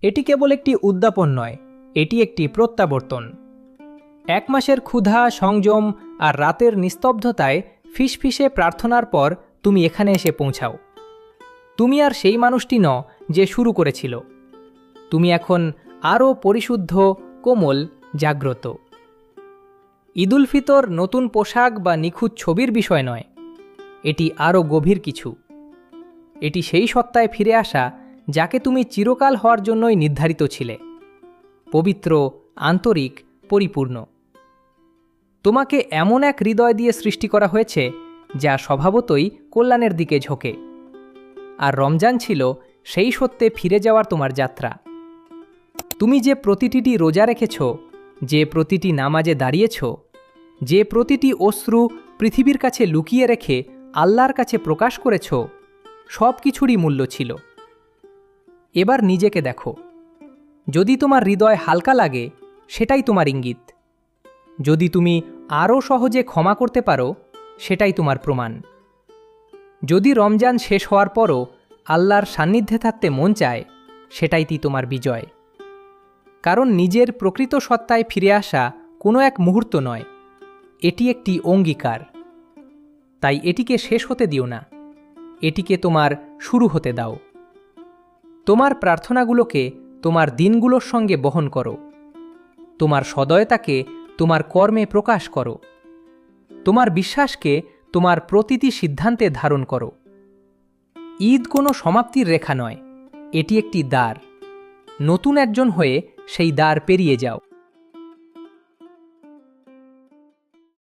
এটি কেবল একটি উদ্যাপন নয়, এটি একটি প্রত্যাবর্তন। 1 মাসের ক্ষুধা, সংযম আর রাতের নিস্তব্ধতায় ফিসফিসে প্রার্থনার পর তুমি এখানে এসে পৌঁছাও। তুমি আর সেই মানুষটি নও যে শুরু করেছিল। তুমি এখন আরও পরিশুদ্ধ, কোমল, জাগ্রত। ঈদ উল ফিতর নতুন পোশাক বা নিখুঁত ছবির বিষয় নয়, এটি আরও গভীর কিছু। এটি সেই সত্তায় ফিরে আসা যাকে তুমি চিরকাল হওয়ার জন্যই নির্ধারিত ছিলে, পবিত্র, আন্তরিক, পরিপূর্ণ। তোমাকে এমন এক হৃদয় দিয়ে সৃষ্টি করা হয়েছে যা স্বভাবতই কল্যাণের দিকে ঝোঁকে। আর রমজান ছিল সেই সত্যে ফিরে যাওয়ার তোমার যাত্রা। তুমি যে প্রতিটি রোজা রেখেছ, যে প্রতিটি নামাজে দাঁড়িয়েছ, যে প্রতিটি অশ্রু পৃথিবীর কাছে লুকিয়ে রেখে আল্লাহর কাছে প্রকাশ করেছ, সব কিছুরই মূল্য ছিল। এবার নিজেকে দেখো। যদি তোমার হৃদয় হালকা লাগে, সেটাই তোমার ইঙ্গিত। যদি তুমি আরও সহজে ক্ষমা করতে পারো, সেটাই তোমার প্রমাণ। যদি রমজান শেষ হওয়ার পরও আল্লাহর সান্নিধ্যে থাকতে মন চায়, সেটাই তোমার বিজয়। কারণ নিজের প্রকৃত সত্তায় ফিরে আসা কোনো এক মুহূর্ত নয়, এটি একটি অঙ্গীকার। তাই এটিকে শেষ হতে দিও না, এটিকে তোমার শুরু হতে দাও। তোমার প্রার্থনাগুলোকে তোমার দিনগুলোর সঙ্গে বহন করো। তোমার সদয়তাকে তোমার কর্মে প্রকাশ করো। তোমার বিশ্বাসকে তোমার প্রতিটি সিদ্ধান্তে ধারণ করো। ঈদ কোনো সমাপ্তির রেখা নয়, এটি একটি দ্বার। নতুন একজন হয়ে সেই দ্বার পেরিয়ে যাও।